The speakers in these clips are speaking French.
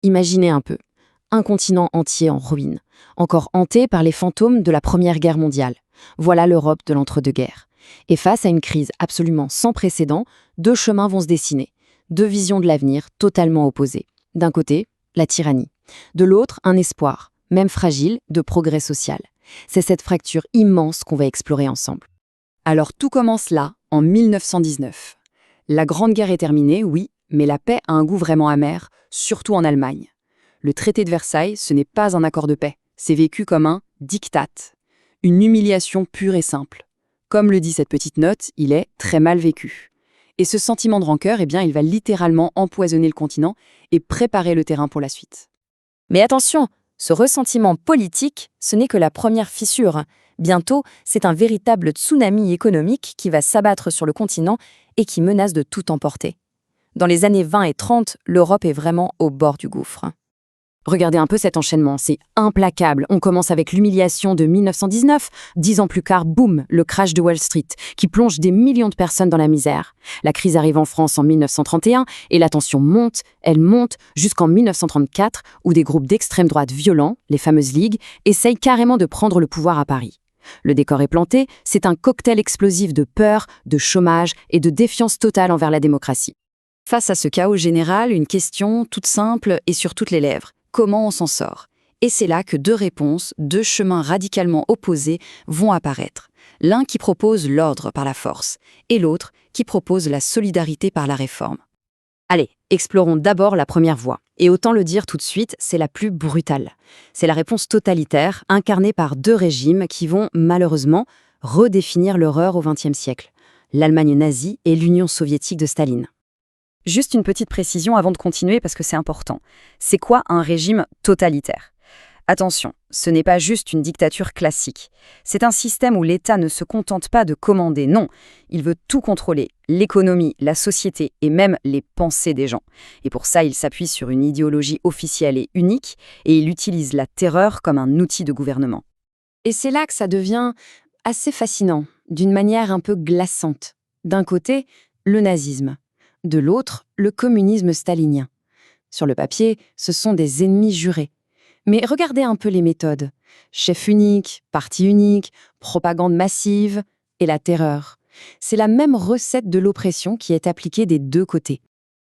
Imaginez un peu, un continent entier en ruine, encore hanté par les fantômes de la Première Guerre mondiale. Voilà l'Europe de l'entre-deux-guerres. Et face à une crise absolument sans précédent, deux chemins vont se dessiner, deux visions de l'avenir totalement opposées. D'un côté, la tyrannie. De l'autre, un espoir, même fragile, de progrès social. C'est cette fracture immense qu'on va explorer ensemble. Alors tout commence là, en 1919. La Grande Guerre est terminée, oui, mais la paix a un goût vraiment amer, surtout en Allemagne. Le traité de Versailles, ce n'est pas un accord de paix, c'est vécu comme un diktat, une humiliation pure et simple. Comme le dit cette petite note, il est très mal vécu. Et ce sentiment de rancœur, eh bien, il va littéralement empoisonner le continent et préparer le terrain pour la suite. Mais attention, ce ressentiment politique, ce n'est que la première fissure. Bientôt, c'est un véritable tsunami économique qui va s'abattre sur le continent et qui menace de tout emporter. Dans les années 20 et 30, l'Europe est vraiment au bord du gouffre. Regardez un peu cet enchaînement, c'est implacable. On commence avec l'humiliation de 1919. 10 ans plus tard, boum, le crash de Wall Street, qui plonge des millions de personnes dans la misère. La crise arrive en France en 1931 et la tension monte, elle monte jusqu'en 1934, où des groupes d'extrême droite violents, les fameuses ligues, essayent carrément de prendre le pouvoir à Paris. Le décor est planté, c'est un cocktail explosif de peur, de chômage et de défiance totale envers la démocratie. Face à ce chaos général, une question toute simple et sur toutes les lèvres. Comment on s'en sort? Et c'est là que deux réponses, deux chemins radicalement opposés vont apparaître. L'un qui propose l'ordre par la force, et l'autre qui propose la solidarité par la réforme. Allez, explorons d'abord la première voie. Et autant le dire tout de suite, c'est la plus brutale. C'est la réponse totalitaire, incarnée par deux régimes qui vont, malheureusement, redéfinir l'horreur au XXe siècle. L'Allemagne nazie et l'Union soviétique de Staline. Juste une petite précision avant de continuer parce que c'est important. C'est quoi un régime totalitaire? Attention, ce n'est pas juste une dictature classique. C'est un système où l'État ne se contente pas de commander, non. Il veut tout contrôler, l'économie, la société et même les pensées des gens. Et pour ça, il s'appuie sur une idéologie officielle et unique et il utilise la terreur comme un outil de gouvernement. Et c'est là que ça devient assez fascinant, d'une manière un peu glaçante. D'un côté, le nazisme. De l'autre, le communisme stalinien. Sur le papier, ce sont des ennemis jurés. Mais regardez un peu les méthodes. Chef unique, parti unique, propagande massive et la terreur. C'est la même recette de l'oppression qui est appliquée des deux côtés.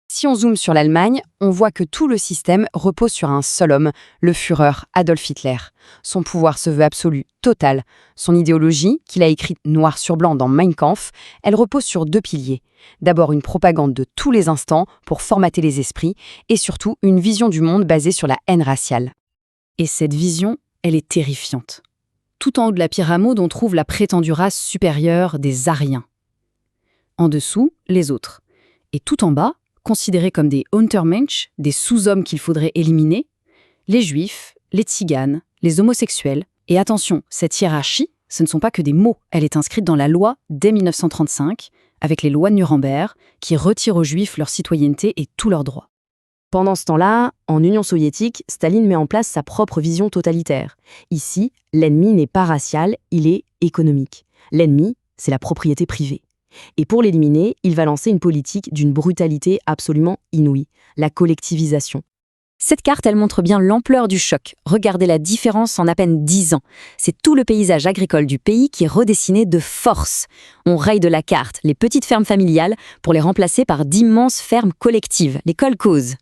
Si on zoome sur l'Allemagne, on voit que tout le système repose sur un seul homme, le Führer Adolf Hitler. Son pouvoir se veut absolu, total. Son idéologie, qu'il a écrite noir sur blanc dans Mein Kampf, elle repose sur deux piliers. D'abord une propagande de tous les instants pour formater les esprits, et surtout une vision du monde basée sur la haine raciale. Et cette vision, elle est terrifiante. Tout en haut de la pyramide, on trouve la prétendue race supérieure des Aryens. En dessous, les autres. Et tout en bas, considérés comme des Untermensch, des sous-hommes qu'il faudrait éliminer, les juifs, les tziganes, les homosexuels. Et attention, cette hiérarchie, ce ne sont pas que des mots, elle est inscrite dans la loi dès 1935, avec les lois de Nuremberg, qui retirent aux juifs leur citoyenneté et tous leurs droits. Pendant ce temps-là, en Union soviétique, Staline met en place sa propre vision totalitaire. Ici, l'ennemi n'est pas racial, il est économique. L'ennemi, c'est la propriété privée. Et pour l'éliminer, il va lancer une politique d'une brutalité absolument inouïe, la collectivisation. Cette carte, elle montre bien l'ampleur du choc. Regardez la différence en à peine 10 ans. C'est tout le paysage agricole du pays qui est redessiné de force. On raye de la carte les petites fermes familiales pour les remplacer par d'immenses fermes collectives, les kolkhozes.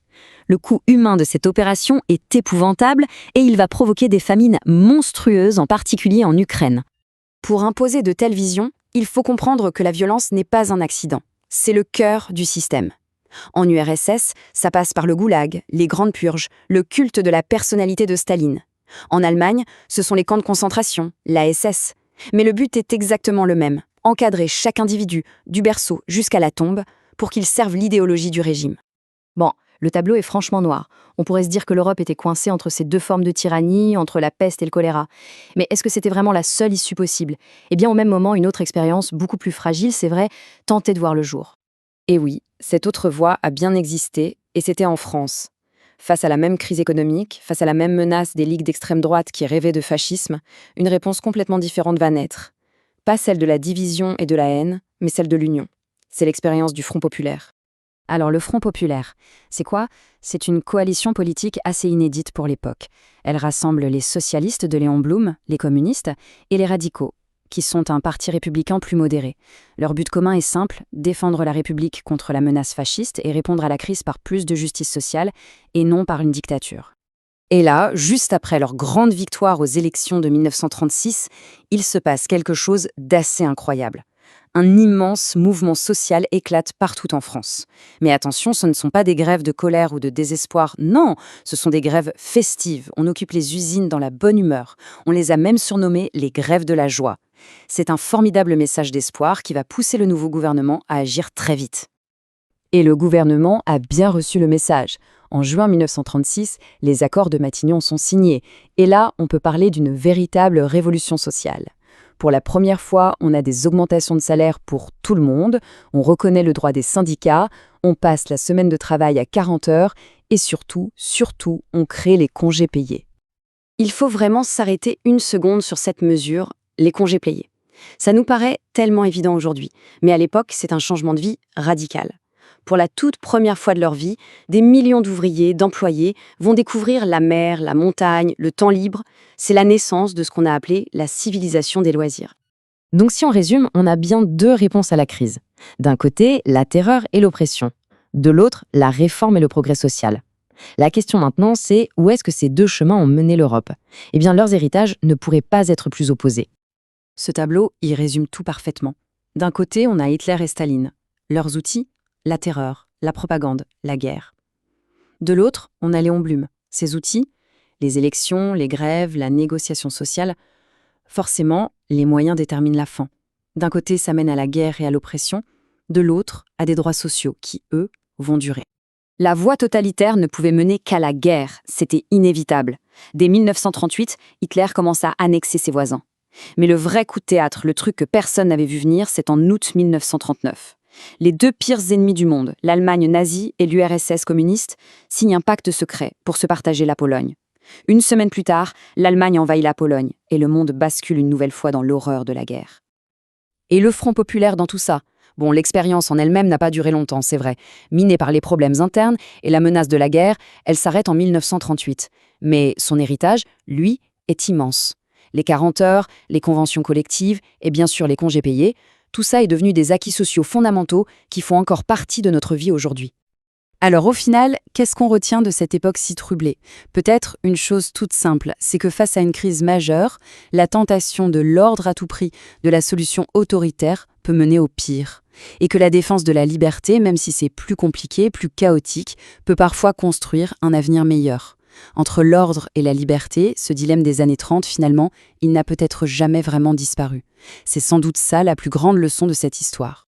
Le coût humain de cette opération est épouvantable et il va provoquer des famines monstrueuses, en particulier en Ukraine. Pour imposer de telles visions, il faut comprendre que la violence n'est pas un accident. C'est le cœur du système. En URSS, ça passe par le goulag, les grandes purges, le culte de la personnalité de Staline. En Allemagne, ce sont les camps de concentration, la SS. Mais le but est exactement le même, encadrer chaque individu, du berceau jusqu'à la tombe, pour qu'il serve l'idéologie du régime. Bon, le tableau est franchement noir. On pourrait se dire que l'Europe était coincée entre ces deux formes de tyrannie, entre la peste et le choléra. Mais est-ce que c'était vraiment la seule issue possible? Eh bien, au même moment, une autre expérience, beaucoup plus fragile, c'est vrai, tentait de voir le jour. Et oui, cette autre voie a bien existé, et c'était en France. Face à la même crise économique, face à la même menace des ligues d'extrême droite qui rêvaient de fascisme, une réponse complètement différente va naître. Pas celle de la division et de la haine, mais celle de l'union. C'est l'expérience du Front populaire. Alors le Front populaire, c'est quoi? C'est une coalition politique assez inédite pour l'époque. Elle rassemble les socialistes de Léon Blum, les communistes, et les radicaux, qui sont un parti républicain plus modéré. Leur but commun est simple, défendre la République contre la menace fasciste et répondre à la crise par plus de justice sociale et non par une dictature. Et là, juste après leur grande victoire aux élections de 1936, il se passe quelque chose d'assez incroyable. Un immense mouvement social éclate partout en France. Mais attention, ce ne sont pas des grèves de colère ou de désespoir, non, ce sont des grèves festives. On occupe les usines dans la bonne humeur. On les a même surnommées les grèves de la joie. C'est un formidable message d'espoir qui va pousser le nouveau gouvernement à agir très vite. Et le gouvernement a bien reçu le message. En juin 1936, les accords de Matignon sont signés. Et là, on peut parler d'une véritable révolution sociale. Pour la première fois, on a des augmentations de salaire pour tout le monde, on reconnaît le droit des syndicats, on passe la semaine de travail à 40 heures et surtout, on crée les congés payés. Il faut vraiment s'arrêter une seconde sur cette mesure, les congés payés. Ça nous paraît tellement évident aujourd'hui, mais à l'époque, c'est un changement de vie radical. Pour la toute première fois de leur vie, des millions d'ouvriers, d'employés vont découvrir la mer, la montagne, le temps libre. C'est la naissance de ce qu'on a appelé la civilisation des loisirs. Donc si on résume, on a bien deux réponses à la crise. D'un côté, la terreur et l'oppression. De l'autre, la réforme et le progrès social. La question maintenant, c'est où est-ce que ces deux chemins ont mené l'Europe? Eh bien, leurs héritages ne pourraient pas être plus opposés. Ce tableau y résume tout parfaitement. D'un côté, on a Hitler et Staline. Leurs outils? La terreur, la propagande, la guerre. De l'autre, on a Léon Blum. Ses outils, les élections, les grèves, la négociation sociale. Forcément, les moyens déterminent la fin. D'un côté, ça mène à la guerre et à l'oppression. De l'autre, à des droits sociaux qui, eux, vont durer. La voie totalitaire ne pouvait mener qu'à la guerre. C'était inévitable. Dès 1938, Hitler commence à annexer ses voisins. Mais le vrai coup de théâtre, le truc que personne n'avait vu venir, c'est en août 1939. Les deux pires ennemis du monde, l'Allemagne nazie et l'URSS communiste, signent un pacte secret pour se partager la Pologne. Une semaine plus tard, l'Allemagne envahit la Pologne et le monde bascule une nouvelle fois dans l'horreur de la guerre. Et le Front populaire dans tout ça? Bon, l'expérience en elle-même n'a pas duré longtemps, c'est vrai. Minée par les problèmes internes et la menace de la guerre, elle s'arrête en 1938. Mais son héritage, lui, est immense. Les 40 heures, les conventions collectives et bien sûr les congés payés, tout ça est devenu des acquis sociaux fondamentaux qui font encore partie de notre vie aujourd'hui. Alors au final, qu'est-ce qu'on retient de cette époque si troublée? Peut-être une chose toute simple, c'est que face à une crise majeure, la tentation de l'ordre à tout prix, de la solution autoritaire, peut mener au pire. Et que la défense de la liberté, même si c'est plus compliqué, plus chaotique, peut parfois construire un avenir meilleur. Entre l'ordre et la liberté, ce dilemme des années 30, finalement, il n'a peut-être jamais vraiment disparu. C'est sans doute ça la plus grande leçon de cette histoire.